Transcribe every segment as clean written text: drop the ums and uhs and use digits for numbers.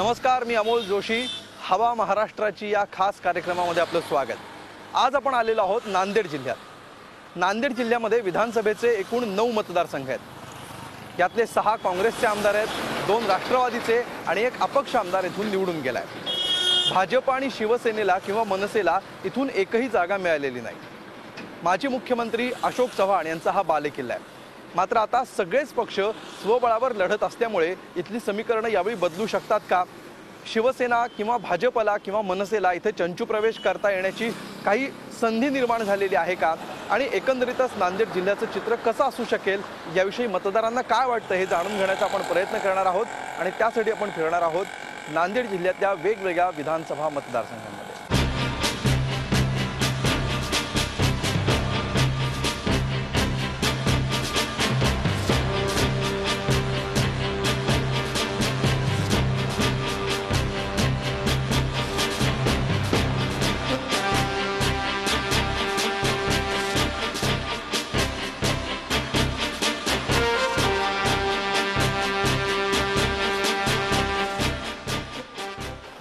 नमस्कार, मी अमोल जोशी. हवा महाराष्ट्राची या खास कार्यक्रमामध्ये आपलं स्वागत. आज आपण आलेलो आहोत नांदेड जिल्ह्यात. नांदेड जिल्ह्यामध्ये विधानसभेचे एकूण 9 मतदारसंघ आहेत. यातले 6 काँग्रेसचे आमदार आहेत, 2 राष्ट्रवादीचे आणि 1 अपक्ष आमदार इथून निवडून गेलाय. भाजप आणि शिवसेनेला किंवा मनसेला इथून एकही जागा मिळालेली नाही. माजी मुख्यमंत्री अशोक चव्हाण यांचा हा बालेकिल्ला आहे. मात्र आता सगळेच पक्ष स्वबळावर लढत असल्यामुळे इथली समीकरणं यावेळी बदलू शकतात का? शिवसेना किंवा भाजपला किंवा मनसेला इथे चंचू प्रवेश करता येण्याची काही संधी निर्माण झालेली आहे का? आणि एकंदरीतच नांदेड जिल्ह्याचं चित्र कसं असू शकेल याविषयी मतदारांना काय वाटतं हे जाणून घेण्याचा आपण प्रयत्न करणार आहोत. आणि त्यासाठी आपण फिरणार आहोत नांदेड जिल्ह्यातल्या वेगवेगळ्या विधानसभा मतदारसंघांमध्ये.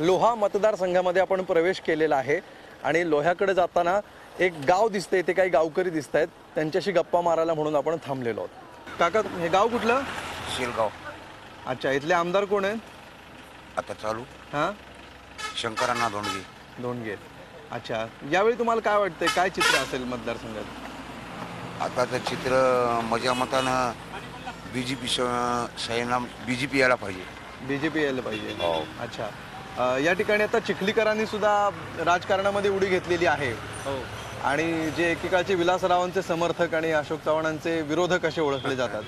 लोहा मतदारसंघामध्ये आपण प्रवेश केलेला आहे आणि लोह्याकडे जाताना एक गाव दिसते. ते काही गावकरी दिसत आहेत. त्यांच्याशी गप्पा मारायला म्हणून आपण थांबलेलो आहोत. काका, हे गाव कुठलं? शिरगाव. अच्छा, इथले आमदार कोण आहेत आता चालू? हां, शंकरांना धोंडगे. अच्छा, यावेळी तुम्हाला काय वाटतंय, काय चित्र असेल मतदारसंघात? आताचं चित्र माझ्या मतानं बीजेपी यायला पाहिजे. बीजेपी यायला पाहिजे. हो. अच्छा, या ठिकाणी आता चिखलीकरांनी सुद्धा राजकारणामध्ये उडी घेतलेली आहे. आणि जे एकेकाळचे विलासरावांचे समर्थक आणि अशोक चव्हाणांचे विरोधक असे ओळखले जातात.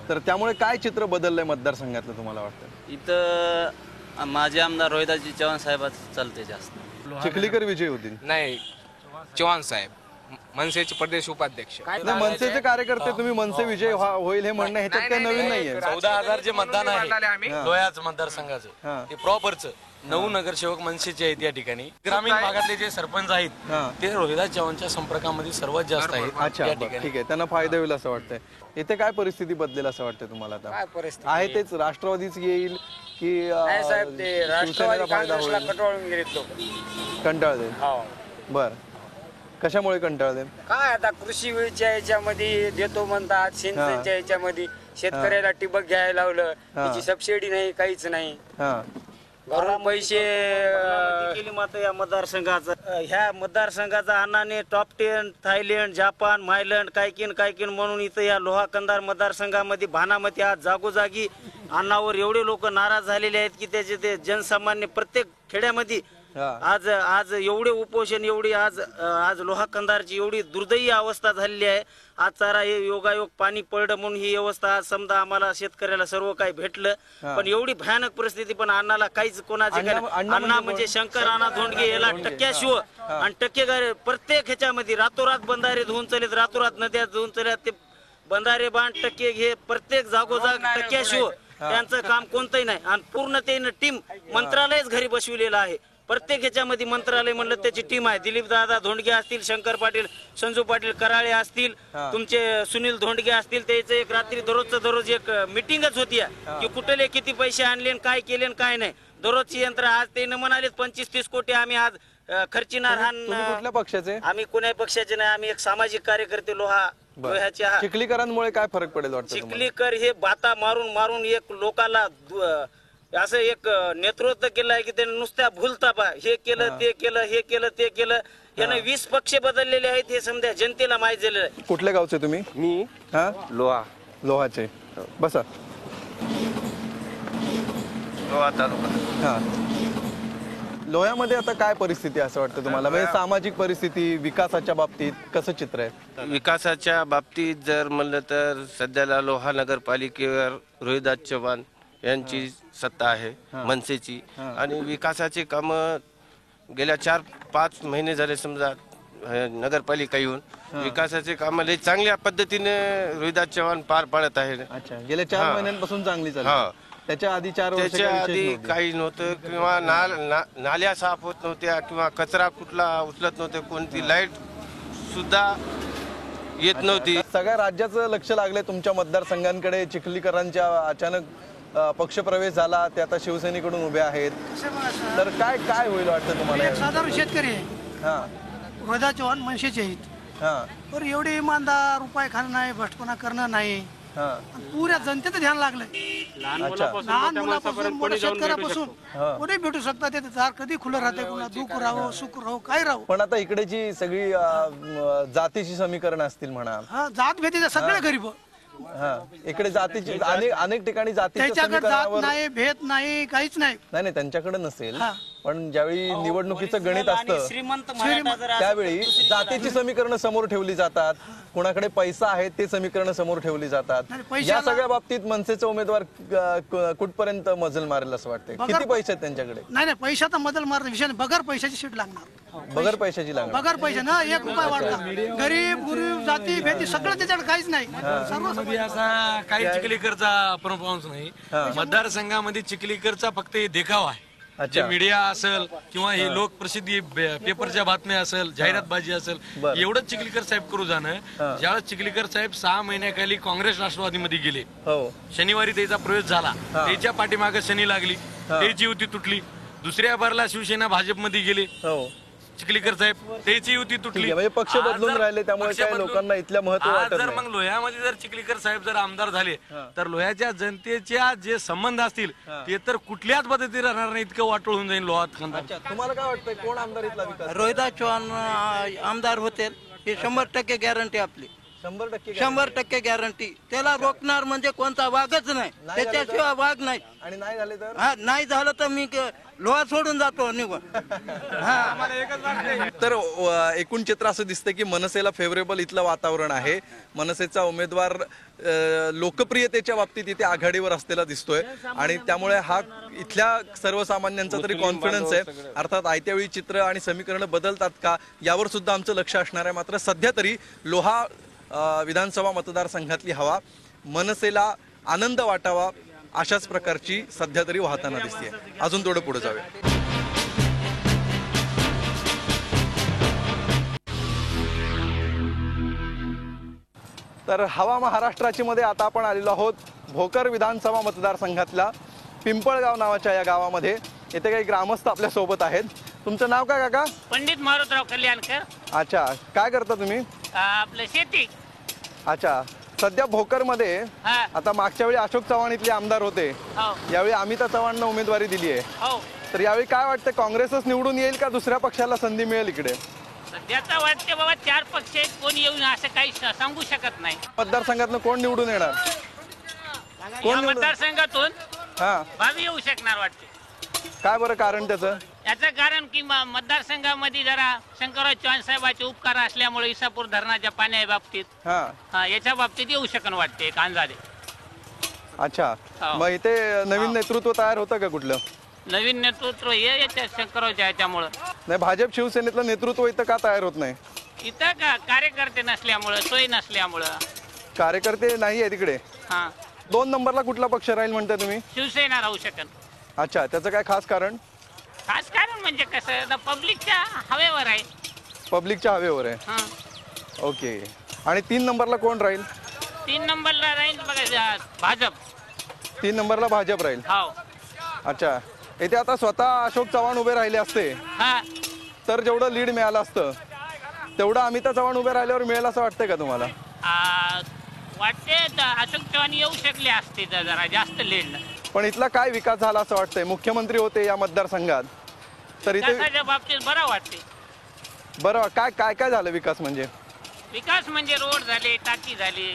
तर त्यामुळे काय चित्र बदललंय मतदारसंघातलं तुम्हाला वाटतं? इथं माझे आमदार रोहिदासजी चव्हाण साहेबाच चालते जास्त. चिखलीकर विजय होतील? नाही, चव्हाण साहेब मनसेचे प्रदेश उपाध्यक्ष. मनसेचे कार्यकर्ते तुम्ही मनसे विजय होईल हे म्हणणं ह्याच्यात काही नवीन नाहीये. 14,000 जे मतदान आहे लोह्याचं मतदारसंघाचं ते प्रॉपरचं 9 नगरसेवक मनसेचे आहेत. या ठिकाणी ग्रामीण भागातले जे सरपंच आहेत ते रोहिदास चव्हाणच्या संपर्कामध्ये सर्वात जास्त आहेत. अच्छा, ठीक आहे, त्यांना फायदा होईल असं वाटतंय. इथे काय परिस्थिती बदलेल असं वाटतंय तुम्हाला? आता आहे तेच राष्ट्रवादीच येईल की शिवसेनेला फायदा होईल? कंटाळले. बर, कशामुळे कंटाळले? काय आता कृषी वेळच्या याच्यामध्ये देतो म्हणतात, सिंचनच्या याच्यामध्ये शेतकऱ्याला ठिबक घ्यायला लावलं, त्याची सबसिडी नाही, काहीच नाही. घरून पैसे केली मात्र या मतदारसंघाचं, ह्या मतदारसंघाचा अण्णाने टॉप 10 थायलंड, जपान, मायलंड कायकिन म्हणून इथं या लोहा कंधार मतदारसंघामध्ये भानामध्ये आज जागोजागी अण्णावर एवढे लोक नाराज झालेले आहेत की त्याचे ते जनसामान्य प्रत्येक खेड्यामध्ये आज एवढे उपोषण, एवढी आज लोहा कंधारची एवढी दुर्दैवी अवस्था झालेली आहे. आज सारा हे योगायोग पाणी पडलं म्हणून ही अवस्था. आज समजा आम्हाला शेतकऱ्याला सर्व काही भेटलं, पण एवढी भयानक परिस्थिती, पण अण्णाला काहीच कोणाचे. अण्णा म्हणजे शंकरांना धोंडगे याला टक्क्याशिव आणि टक्केगार प्रत्येक ह्याच्यामध्ये रातोरात बंधारे धुवून चलेत, रातोरात नद्या धुवून चलेत. ते बंधारे बांध टक्के घे प्रत्येक जागोजाग टक्क्याशिव त्यांचं काम कोणतंही नाही. आणि पूर्ण ते टीम मंत्रालयच घरी बसविलेलं आहे. प्रत्येक ह्याच्यामध्ये मंत्रालय म्हणलं त्याची टीम आहे. दिलीप दादा धोंडगे असतील, शंकर पाटील, संजू पाटील कराळे असतील, तुमचे सुनील धोंडगे असतील. त्याचं एक रात्री दररोज एक मिटिंगच होती की कुठले किती पैसे आणले, काय केले काय नाही, दररोजची यंत्र. आज ते म्हणाले 25-30 कोटी आम्ही आज खर्चिणार. कुठल्या पक्षाचे? आम्ही कोणाही पक्षाचे नाही, आम्ही एक सामाजिक कार्यकर्ते लोह्याचे. चिखलीकरांमुळे काय फरक पडेल वाटतं? चिखलीकर हे बाता मारून एक लोकाला असं एक नेतृत्व केलं आहे की त्याने नुसत्या भूलतापा हे केलं ते केलं, हे केलं ते केलं. याने 20 पक्ष बदललेले आहेत हे समजा जनतेला माहीत झालेलं आहे. कुठल्या गावचे तुम्ही? मी लोहाचे. बसा. लोहा तालुका. हा, लोह्यामध्ये आता काय परिस्थिती असं वाटतं तुम्हाला? म्हणजे सामाजिक परिस्थिती, विकासाच्या बाबतीत कसं चित्र आहे? विकासाच्या बाबतीत जर म्हणलं तर सध्याला लोहा नगरपालिकेवर रोहिदास चव्हाण यांची सत्ता आहे, मनसेची. आणि विकासाचे काम गेल्या 4-5 महिने झाले समजा नगरपालिका येऊन विकासाचे काम लय चांगल्या पद्धतीने रोहिदास चव्हाण पार पाडत आहे. अच्छा, गेल्या 4 महिन्यांपासून चांगली चालली. त्याच्या आधी 4 वर्ष त्याच्या आधी काही नव्हतं, किंवा नाल्या साफ होत नव्हत्या, किंवा कचरा कुठला उचलत नव्हते, कोणती लाईट सुद्धा येत नव्हती. सगळ्या राज्याचं लक्ष लागले तुमच्या मतदारसंघांकडे. चिखलीकरांच्या अचानक पक्षप्रवेश झाला, ते आता शिवसेनेकडून उभे आहेत, तर काय काय होईल वाटतं तुम्हाला? एक साधारण शेतकरी आहे, हा रोहिदास चव्हाण मनसेचे आहेत, हा पण एवढे इमानदार उपाय खाणं नाही, भ्रष्टपणा करणं नाही, हा आणि पुऱ्या जनतेचं ध्यान लागलंय. अच्छा लहान मुलापासून मोठ्या शेतकऱ्यापासून कोणी भेटू शकतात. ते दार कधी खुलं राहते, पुन्हा दुःख राहो सुख राहो काय राहो. पण आता इकडेची सगळी जातीची समीकरण असतील म्हणा. हा जात भेटीचे सगळे गरीब, हा इकडे जातीची अनेक ठिकाणी जातीच्या त्याच्याकडे जात समीकरणावर नाही, भेद नाही, काहीच नाही. नाही त्यांच्याकडे नसेल, हा. पण ज्यावेळी निवडणुकीचं गणित असतं श्रीमंत मराठा जर त्यावेळी जातीची समीकरणं समोर ठेवली जातात, कुणाकडे पैसा आहे ते समीकरणं समोर ठेवली जातात. नाही, पैशाला- या सगळ्या बाबतीत मनसेचा उमेदवार कुठपर्यंत मजल मारेल असं वाटतंय? किती पैसे आहेत त्यांच्याकडे? नाही पैशाचा मदल मारत विषय नाही, बगर पैशाची सीट लागणार. बगर पैशाची लागणार. बगर पैसे ना 1 रुपया वाढला. गरीब जाती भेदी सगळं त्याच्याकडे काहीच नाही. सर्व मध्ये असा काही चिखलीकरचा परफॉर्मन्स नाही. मतदारसंघामध्ये चिखलीकरचा फक्त हे देखावा आहे. जे मीडिया असेल किंवा हे लोक प्रसिद्धी पेपरच्या बातम्या असेल, जाहिरातबाजी असेल, एवढंच चिखलीकर साहेब करू जाणं. ज्यावेळेस चिखलीकर साहेब 6 महिन्याखाली काँग्रेस राष्ट्रवादीमध्ये गेले, शनिवारी त्याचा प्रवेश झाला, त्याच्या पाठीमागे शनी लागली, त्याची युती तुटली. दुसऱ्या बारला शिवसेना भाजपमध्ये गेले चिखलीकर साहेब, त्याची युती तुटली. म्हणजे पक्ष बदलून राहिले, त्यामुळे काय लोकांना इथल्या महत्व वाटत जर नाही. मग लोह्यामध्ये जर चिखलीकर साहेब जर आमदार झाले तर लोह्याच्या जनतेच्या जे संबंध असतील ते तर कुठल्याच पद्धतीने राहणार नाही, इतकं वाटोळ होऊन जाईल लोहा खांदा. तुम्हाला काय वाटतंय कोण आमदार इथला विकास? रोहिदास चव्हाण आमदार होते हे 100% गॅरंटी आपली. 100% गॅरंटी. त्याला रोखणार म्हणजे कोणता वाघच नाही, त्याच्याशिवाय वाघ नाही. आणि नाही झाले तर? हा नाही झालं तर मी लोहा सोडून जातो निघून. तर एकूण चित्र असं दिसतं की मनसेला फेवरेबल इथलं वातावरण आहे. मनसेचा उमेदवार लोकप्रियतेच्या बाबतीत इथे आघाडीवर असलेला दिसतोय, आणि त्यामुळे हा इथल्या सर्वसामान्यांचा तरी कॉन्फिडन्स आहे. अर्थात आयत्या वेळी चित्र आणि समीकरणं बदलतात का यावर सुद्धा आमचं लक्ष असणार आहे. मात्र सध्या तरी लोहा विधानसभा मतदारसंघातली हवा मनसेला आनंद वाटावा अशाच प्रकारची सध्या तरी वाहताना दिसते. अजून थोडं पुढे जाऊया. तर हवा महाराष्ट्राची मध्ये आता आपण आलेलो आहोत भोकर विधानसभा मतदारसंघातल्या पिंपळगाव नावाच्या या गावामध्ये. येथे काही ग्रामस्थ आपल्या सोबत आहेत. तुमचं नाव काय काका? पंडित मारुतराव कल्याणकर. अच्छा, काय करता तुम्ही? आपलं शेती. अच्छा, सध्या भोकरमध्ये आता मागच्या वेळी अशोक चव्हाण इथले आमदार होते, यावेळी अमिता चव्हाणना उमेदवारी दिली आहे. तर यावेळी काय वाटतं, काँग्रेसच निवडून येईल का दुसऱ्या पक्षाला संधी मिळेल इकडे? सध्याचा वाटते बाबा 4 पक्ष आहेत, कोण येऊन असं काही सांगू शकत नाही. मतदारसंघातनं कोण निवडून येणार? या मतदारसंघातून भावी येऊ शकणार वाटते. काय बरं कारण त्याचं? याचं कारण की मतदारसंघामध्ये जरा शंकरराव चव्हाण साहेबांचे उपकार असल्यामुळे इसापूर धरणाच्या पाण्या बाबतीत याच्या बाबतीत येऊ शकन वाटते एक अंदाजे. अच्छा, मग इथे नवीन नेतृत्व तयार होतं का कुठलं? नवीन नेतृत्व हे शंकररावच्या याच्यामुळं नाही. भाजप शिवसेनेतलं नेतृत्व इथं का तयार होत नाही? इथं का कार्यकर्ते नसल्यामुळं, सोय नसल्यामुळं. कार्यकर्ते नाही आहे तिकडे? 2 नंबरला कुठला पक्ष राहील म्हणता तुम्ही? शिवसेना राहू शकन. अच्छा, त्याचं काय खास कारण? खास कारण म्हणजे कसं, पब्लिकच्या हवेवर आहे. पब्लिकच्या हवेवर आहे. ओके. आणि 3 नंबरला कोण राहील? 3 नंबरला राहील बघा भाजप. 3 नंबरला भाजप राहील. अच्छा, इथे आता स्वतः अशोक चव्हाण उभे राहिले असते तर जेवढं लीड मिळालं असतं तेवढं अमिता चव्हाण उभे राहिल्यावर मिळेल असं वाटतंय का तुम्हाला? वाटते अशोक चव्हाण येऊ शकले असते जरा जास्त लीड. पण इथला काय विकास झाला असं वाटतंय? मुख्यमंत्री होते या मतदारसंघात, तर इथे बाबतीत बरं वाटते. बरं, काय काय काय झालं विकास म्हणजे? विकास म्हणजे रोड झाले, टाकी झाली,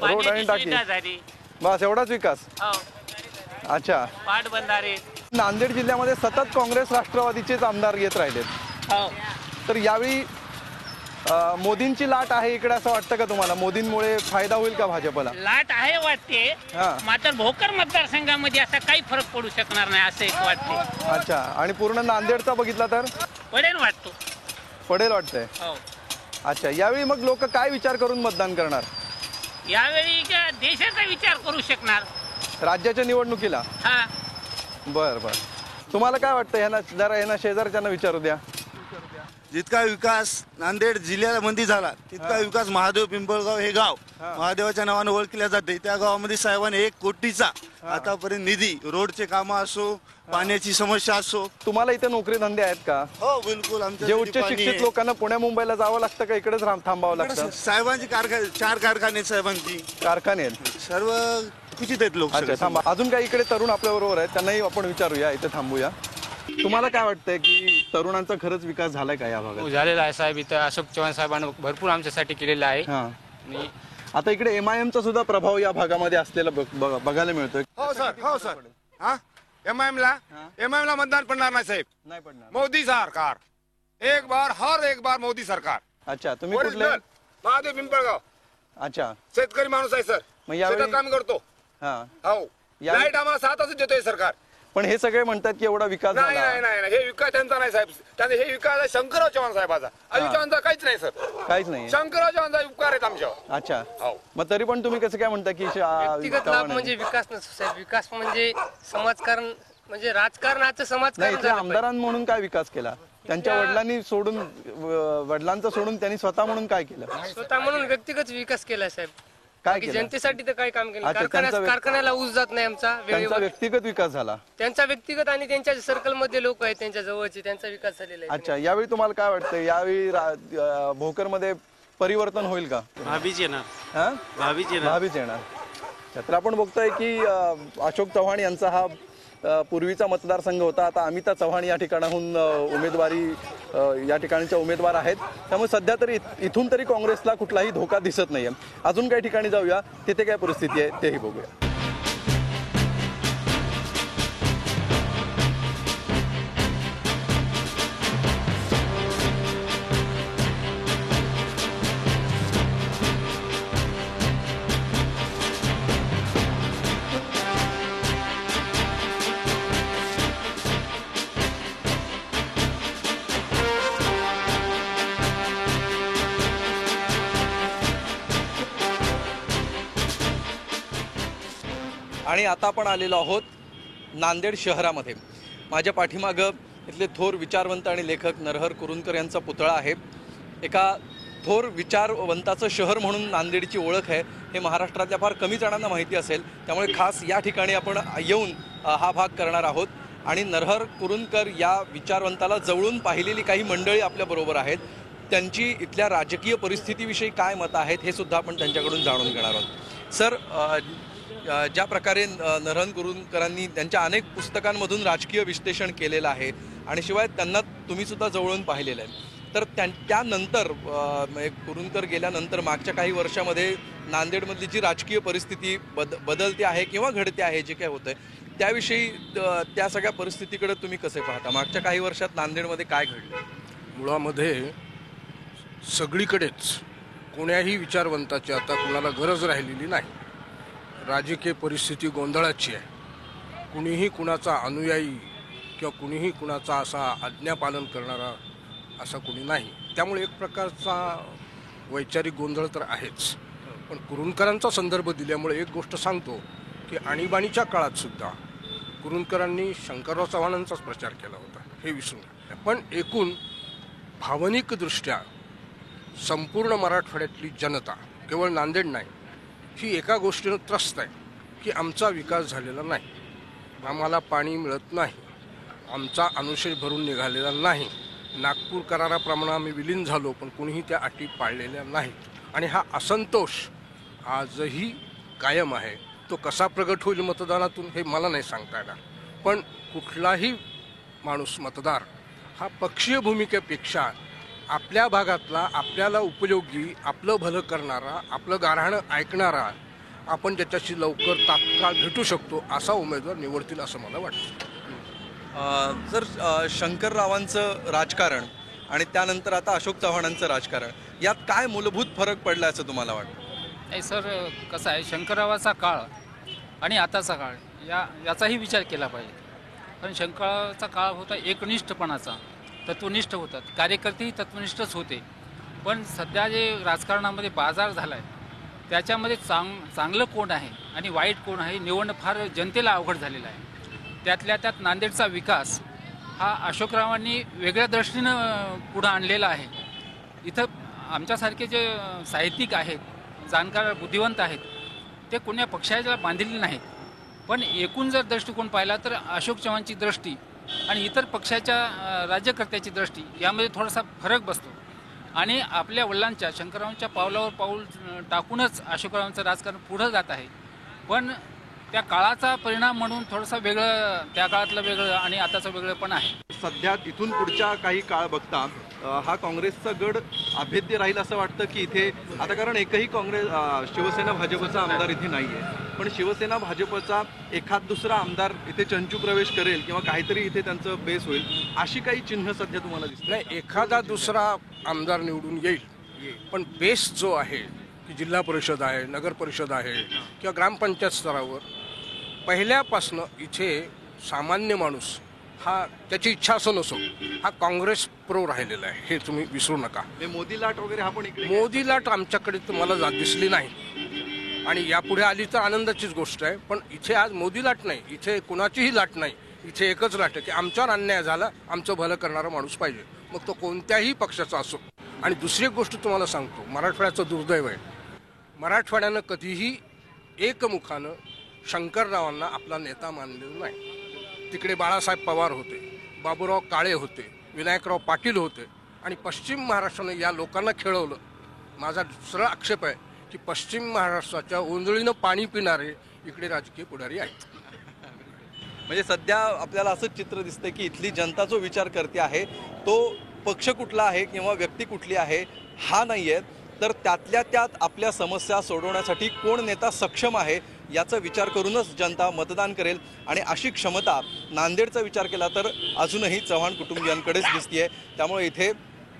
रोड आणि टाकी झाली, बस एवढाच विकास? अच्छा. पाटबंधारे. नांदेड जिल्ह्यामध्ये सतत काँग्रेस राष्ट्रवादीचेच आमदार येत राहिलेत, तर यावेळी मोदींची लाट आहे इकडे असं वाटतं का तुम्हाला? मोदींमुळे फायदा होईल का भाजपला? लाट आहे वाटते, मात्र भोकर मतदारसंघामध्ये असा काही फरक पडू शकणार नाही असं एक वाटते. अच्छा, आणि पूर्ण नांदेडचा बघितला तर पडेल वाटतो. पडेल वाटतंय. अच्छा, यावेळी मग लोक काय विचार करून मतदान करणार? यावेळी देशाचा विचार करू शकणार राज्याच्या निवडणुकीला. बर बर, तुम्हाला काय वाटतं? ह्यांना जरा शेजारच्यांना विचारू द्या. जितका विकास नांदेड जिल्ह्यामध्ये झाला तितका विकास महादेव पिंपळगाव हे गाव महादेवाच्या नावाने ओळखले जाते. त्या गावामध्ये साहेबांनी 1 कोटीचा आतापर्यंत निधी, रोडचे कामं असो, पाण्याची समस्या असो. तुम्हाला इथे नोकरी धंदे आहेत का? हो बिलकुल. आमच्या जे उच्च शिक्षित लोकांना पुण्या मुंबईला जावं लागतं का इकडेच थांबावं लागतं? साहेबांची 4 कारखाने, साहेबांची कारखाने आहेत, सर्व कुठे आहेत लोक. अच्छा थांबा, अजून काही इकडे तरुण आपल्या बरोबर आहेत, त्यांनाही आपण विचारूया, इथे थांबूया. तुम्हाला काय वाटतंय की तरुणांचा खरंच विकास झालाय का या भागात? झालेला आहे साहेब. इथं अशोक चव्हाण साहेबांनी भरपूर आमच्यासाठी केलेलं आहे. आणि आता इकडे MIM चा सुद्धा प्रभाव या भागामध्ये असलेला बघायला मिळतोय. हो सर. हा MIM ला मतदान पडणार नाही साहेब. नाही पडणार. मोदी सरकार एक बार मोदी सरकार. अच्छा, तुम्ही कुठले? महादेव पिंपळगाव. अच्छा, शेतकरी माणूस आहे सर. मग यावेळी शेतात काम करतो. हो, लाईट आम्हाला 7 तास देतोय सरकार. पण हे सगळे म्हणतात की एवढा विकास नाही झाला. नाही, हे विकास त्यांचा नाही साहेब. हे विकास आहे शंकरराव चव्हाण साहेबाचा. अजित चव्हाणचा काहीच नाही सर. काहीच नाही. शंकरराव चव्हाणचा उपकार आहेत आमच्यावर. अच्छा, हो. मग तरी पण तुम्ही कसं काय म्हणता की व्यक्तिगत लाभ म्हणजे विकास नसतो साहेब. विकास म्हणजे समाजकारण, म्हणजे राजकारणाचं नाही, समाजकारण इथे आमदारां म्हणून काय विकास केला? त्यांच्या वडिलांचा सोडून त्यांनी स्वतः म्हणून काय केलं? स्वतः म्हणून व्यक्तिगत विकास केलाय साहेब. काय केलं? जनतेसाठी तर काही काम केलं. अच्छा, त्यांचा कारखान्याला ऊस जात नाही आमचा त्यांचा वेळेवर. व्यक्तिगत विकास झाला. त्यांचा व्यक्तिगत आणि त्यांच्या सर्कल मध्ये लोक आहेत त्यांच्या जवळचे, त्यांचा विकास झालेला आहे. अच्छा, यावेळी तुम्हाला काय वाटतं, यावेळी भोकरमध्ये परिवर्तन होईल का? भावीच येणार. हा, भावीच भावीच येणार. तर आपण बघतोय की अशोक चव्हाण यांचा हा पूर्वीचा मतदारसंघ होता. आता अमिता चव्हाण या ठिकाणाहून या ठिकाणच्या उमेदवार आहेत. त्यामुळे सध्या तरी इथून तरी काँग्रेसला कुठलाही धोका दिसत नाहीये. अजून काही ठिकाणी जाऊया, तिथे काय परिस्थिती आहे तेही बघूया. आणि आता आपण आलेलो आहोत नांदेड शहरामध्ये. माझ्या पाठीमागं इथले थोर विचारवंत आणि लेखक नरहर कुरुंदकर यांचा पुतळा आहे. एका थोर विचारवंताचं शहर म्हणून नांदेडची ओळख आहे हे महाराष्ट्रातल्या फार कमी जणांना माहिती असेल. त्यामुळे खास या ठिकाणी आपण येऊन हा भाग करणार आहोत. आणि नरहर कुरुंदकर या विचारवंताला जवळून पाहिलेली काही मंडळी आपल्याबरोबर आहेत. त्यांची इथल्या राजकीय परिस्थितीविषयी काय मतं आहेत हे सुद्धा आपण त्यांच्याकडून जाणून घेणार आहोत. सर, ज्या प्रकारे नरहर कुरुंदकरांनी त्यांच्या अनेक पुस्तकांमधून राजकीय विश्लेषण केलेलं आहे आणि शिवाय त्यांना तुम्ही सुद्धा जवळून पाहिलेलं आहे, तर त्यानंतर कुरुंदकर गेल्यानंतर मागच्या काही वर्षामध्ये नांदेडमधली जी राजकीय परिस्थिती बदलते आहे किंवा घडते आहे, जे काय होतंय त्याविषयी, त्या सगळ्या परिस्थितीकडे तुम्ही कसे पाहता? मागच्या काही वर्षात नांदेडमध्ये काय घडलं? मुळामध्ये सगळीकडेच कोण्याही विचारवंताची आता कोणाला गरज राहिलेली नाही. राजकीय परिस्थिती गोंधळाची आहे. कुणीही कुणाचा अनुयायी किंवा कुणीही कुणाचा असा आज्ञापालन करणारा असा कुणी नाही. त्यामुळे एक प्रकारचा वैचारिक गोंधळ तर आहेच. पण कुरुंदकरांचा संदर्भ दिल्यामुळे एक गोष्ट सांगतो की आणीबाणीच्या काळात सुद्धा कुरुंदकरांनी शंकरराव चव्हाणांचाच प्रचार केला होता, हे विसरू नका. पण एकूण भावनिकदृष्ट्या संपूर्ण मराठवाड्यातली जनता, केवळ नांदेड नाही, ही एका गोष्टीनं त्रस्त आहे की आमचा विकास झालेला नाही, आम्हाला पाणी मिळत नाही, आमचा अनुशेष भरून निघालेला नाही, नागपूर कराराप्रमाणे आम्ही विलीन झालो पण कुणीही त्या अटी पाळलेल्या नाहीत. आणि हा असंतोष आजही कायम आहे. तो कसा प्रगट होईल मतदानातून हे मला नाही सांगता येणार. पण कुठलाही माणूस मतदार हा पक्षीय भूमिकेपेक्षा आपल्या भागातला, आपल्याला उपयोगी, आपलं भलं करणारा, आपलं गाऱ्हाणं ऐकणारा, आपण त्याच्याशी लवकर तात्काळ भेटू शकतो असा उमेदवार निवडतील असं मला वाटतं. जर शंकररावांचं राजकारण आणि त्यानंतर आता अशोक चव्हाणांचं राजकारण यात काय मूलभूत फरक पडला असं तुम्हाला वाटतं? नाही सर, कसं आहे, शंकररावाचा काळ आणि आताचा काळ याचाही विचार केला पाहिजे. कारण शंकररावाचा काळ होता एकनिष्ठपणाचा, तत्वनिष्ठ होतात, कार्यकर्तेही तत्वनिष्ठच होते. पण सध्या जे राजकारणामध्ये बाजार झाला आहे त्याच्यामध्ये चांगलं कोण आहे आणि वाईट कोण आहे निवडणं फार जनतेला अवघड झालेलं आहे. त्यातल्या त्यात नांदेडचा विकास हा अशोकरावांनी वेगळ्या दृष्टीनं पुढं आणलेला आहे. इथं आमच्यासारखे जे साहित्यिक आहेत, जाणकार बुद्धिवंत आहेत, ते कोण्या पक्षाला बांधलेले नाहीत. पण एकूण जर दृष्टिकोन पाहिला तर अशोक चव्हाणची दृष्टी आणि इतर पक्षाच्या राज्यकर्त्याची दृष्टी यामध्ये थोडासा फरक बसतो. आणि आपल्या वडिलांच्या शंकररावांच्या पावलावर पाऊल टाकूनच अशोकरावांचं राजकारण पुढं जात आहे. पण त्या काळाचा परिणाम म्हणून थोडंसं वेगळं, त्या काळातलं वेगळं आणि आताचं वेगळं पण आहे. सध्या इथून पुढच्या काही काळ बघता हा काँग्रेसचा गड अभेद्य राहील असं वाटतं की इथे आता, कारण एकही शिवसेना भाजपचा आमदार इथे नाहीये, पण शिवसेना भाजपचा एखाद दुसरा आमदार इथे चंचू प्रवेश करेल किंवा काहीतरी इथे त्यांचं बेस होईल, अशी काही चिन्ह सध्या तुम्हाला दिसत नाही. एखादा दुसरा आमदार निवडून येईल, पण बेस जो आहे की जिल्हा परिषद आहे, नगर परिषद आहे किंवा ग्रामपंचायत स्तरावर पहिल्यापासनं इथे सामान्य माणूस हा त्याची इच्छा असो नसो हा काँग्रेस प्रो राहिलेला आहे, हे तुम्ही विसरू नका. मोदी लाट वगैरे हा पण इकडे, मोदी लाट आमच्याकडे तुम्हाला दिसली नाही आणि यापुढे आली तर आनंदाचीच गोष्ट आहे. पण इथे आज मोदी लाट नाही, इथे कुणाचीही लाट नाही. इथे एकच लाट आहे की आमच्यावर अन्याय झाला, आमचं भलं करणारा माणूस पाहिजे, मग तो कोणत्याही पक्षाचा असो. आणि दुसरी एक गोष्ट तुम्हाला सांगतो, मराठवाड्याचं दुर्दैव आहे, मराठवाड्यानं कधीही एकमुखानं शंकररावांना आपला नेता मानलेला नाही. तिकडे बाळासाहेब पवार होते, बाबूराव काळे होते, विनायकराव पाटील होते आणि पश्चिम महाराष्ट्रानं या लोकांना खेळवलं. माझा सरळ आक्षेप आहे की पश्चिम महाराष्ट्राच्या ओंजळीनं पाणी पिणारे इकडे राजकीय पुढारी आहेत. म्हणजे सध्या आपल्याला असंच चित्र दिसतंय की इथली जनता जो विचार करते आहे तो पक्ष कुठला आहे किंवा व्यक्ती कुठली आहे हा नाही आहे, तर त्यातल्या त्यात आपल्या समस्या सोडवण्यासाठी कोण नेता सक्षम आहे याचा विचार करूनच जनता मतदान करेल. आणि अशी क्षमता नांदेडचा विचार केला तर अजूनही चव्हाण कुटुंबियांकडेच दिसतीये. त्यामुळे इथे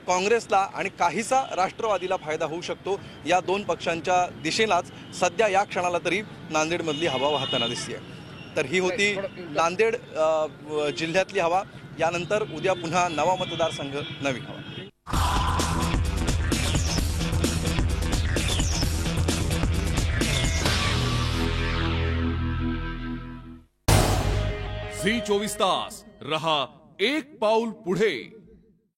काँग्रेसला आणि काहीसा राष्ट्रवादीला फायदा होऊ शकतो. या दोन पक्षांच्या दिशेलाच सध्या या क्षणाला तरी नांदेडमधली हवा वाहताना दिसतीये. तर ही होती नांदेड जिल्ह्यातली हवा. यानंतर उद्या पुन्हा नवा मतदारसंघ, नवी हवा. झी 24 तास रहा एक पाऊल पुढे.